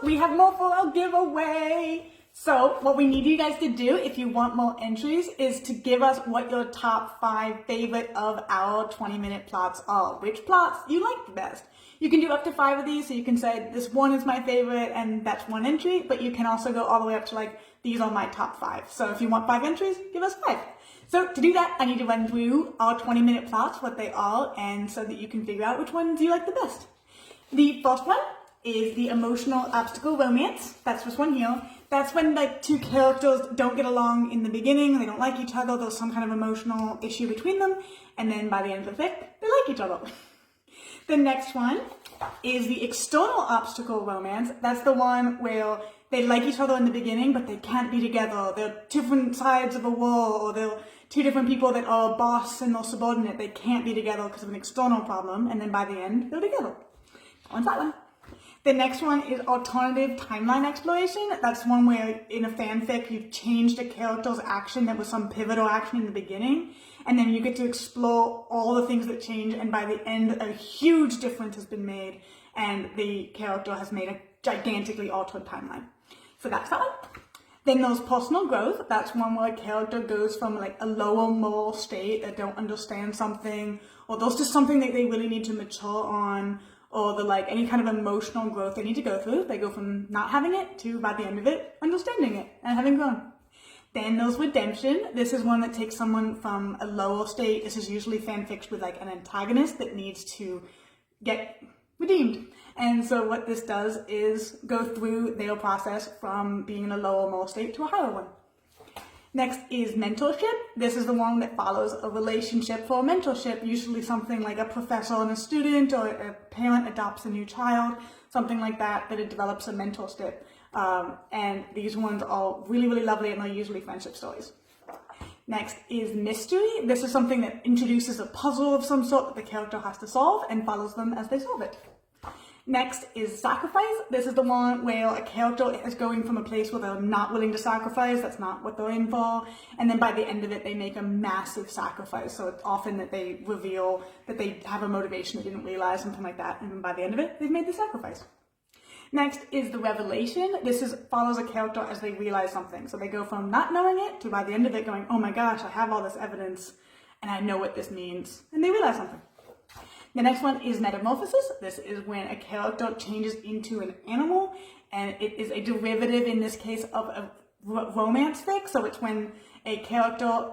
we have more for our giveaway. So what we need you guys to do if you want more entries is to give us what your top 5 favorite of our 20-minute plots are. Which plots you like the best. You can do up to 5 of these, so you can say this one is my favorite and that's 1 entry, but you can also go all the way up to like, these are my top 5. So if you want 5 entries, give us 5. So to do that, I need to run through our 20-minute plots, what they are, and so that you can figure out which ones you like the best. The first one is the emotional obstacle romance. That's this one here. That's when like 2 characters don't get along in the beginning, they don't like each other, there's some kind of emotional issue between them, and then by the end of the fic, they like each other. The next one is the external obstacle romance. That's the one where they like each other in the beginning, but they can't be together. They're different sides of a war, or they're 2 different people that are a boss and they're subordinate. They can't be together because of an external problem, and then by the end, they're together. On that one. The next one is alternative timeline exploration. That's one where in a fanfic you've changed a character's action that was some pivotal action in the beginning, and then you get to explore all the things that change, and by the end a huge difference has been made and the character has made a gigantically altered timeline. So that's that one. Then there's personal growth. That's one where a character goes from like a lower moral state, that don't understand something, or there's just something that they really need to mature on, or the like any kind of emotional growth they need to go through. They go from not having it to, by the end of it, understanding it and having grown. Then there's redemption. This is one that takes someone from a lower state. This is usually fanfics with like an antagonist that needs to get redeemed. And so what this does is go through their process from being in a lower moral state to a higher one. Next is mentorship. This is the one that follows a relationship for a mentorship, usually something like a professor and a student, or a parent adopts a new child, something like that, that it develops a mentorship. And these ones are really, really lovely, and they're usually friendship stories. Next is mystery. This is something that introduces a puzzle of some sort that the character has to solve and follows them as they solve it. Next is sacrifice. This is the one where a character is going from a place where they're not willing to sacrifice, that's not what they're in for, and then by the end of it they make a massive sacrifice. So it's often that they reveal that they have a motivation they didn't realize, something like that, and by the end of it they've made the sacrifice. Next is the revelation. This follows a character as they realize something. So they go from not knowing it to by the end of it going, oh my gosh, I have all this evidence and I know what this means, and they realize something. The next one is metamorphosis. This is when a character changes into an animal, and it is a derivative in this case of a romance fic. So it's when a character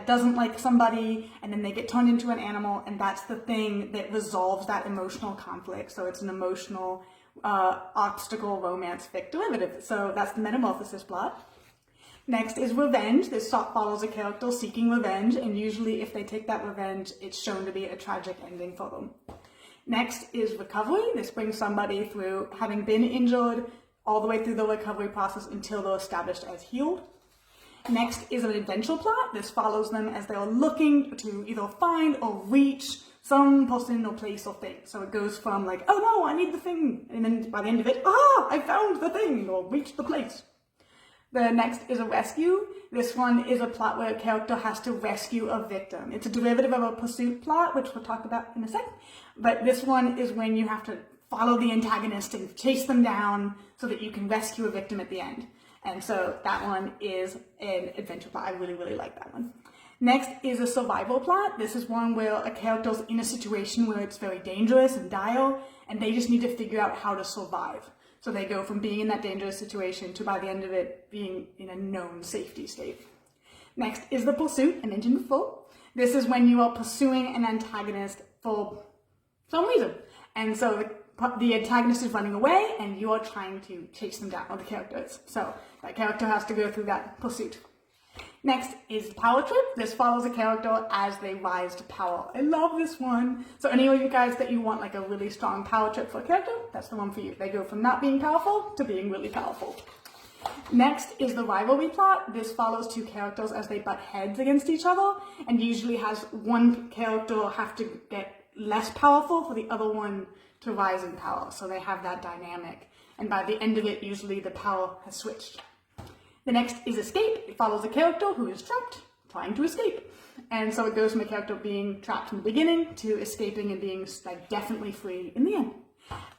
doesn't like somebody and then they get turned into an animal, and that's the thing that resolves that emotional conflict. So it's an emotional obstacle romance fic derivative. So that's the metamorphosis plot. Next is revenge. This follows a character seeking revenge, and usually if they take that revenge, it's shown to be a tragic ending for them. Next is recovery. This brings somebody through having been injured all the way through the recovery process until they're established as healed. Next is an adventure plot. This follows them as they're looking to either find or reach some person or place or thing. So it goes from like, oh no, I need the thing, and then by the end of it, I found the thing, or reached the place. The next is a rescue. This one is a plot where a character has to rescue a victim. It's a derivative of a pursuit plot, which we'll talk about in a second. But this one is when you have to follow the antagonist and chase them down so that you can rescue a victim at the end. And so that one is an adventure plot. I really, really like that one. Next is a survival plot. This is one where a character's in a situation where it's very dangerous and dire, and they just need to figure out how to survive. So they go from being in that dangerous situation to by the end of it being in a known safety state. Next is the pursuit, I mentioned before. This is when you are pursuing an antagonist for some reason. And so the antagonist is running away and you are trying to chase them down, or the character is. So that character has to go through that pursuit. Next is Power Trip. This follows a character as they rise to power. I love this one. So any of you guys that you want like a really strong power trip for a character, that's the one for you. They go from not being powerful to being really powerful. Next is the rivalry plot. This follows 2 characters as they butt heads against each other, and usually has one character have to get less powerful for the other one to rise in power. So they have that dynamic, and by the end of it, usually the power has switched. The next is escape. It follows a character who is trapped, trying to escape. And so it goes from a character being trapped in the beginning to escaping and being like definitely free in the end.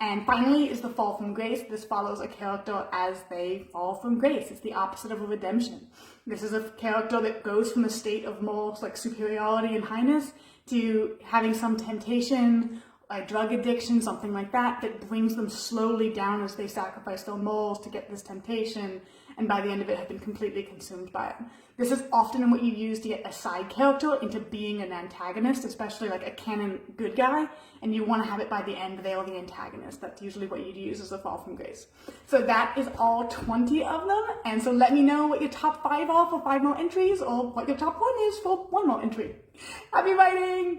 And finally is the fall from grace. This follows a character as they fall from grace. It's the opposite of a redemption. This is a character that goes from a state of moral like superiority and highness to having some temptation, like drug addiction, something like that, that brings them slowly down as they sacrifice their morals to get this temptation, and by the end of it have been completely consumed by it. This is often what you use to get a side character into being an antagonist, especially like a canon good guy, and you want to have it by the end they are the antagonist. That's usually what you'd use as a fall from grace. So that is all 20 of them, and so let me know what your top 5 are for 5 more entries, or what your top 1 is for 1 more entry. Happy writing!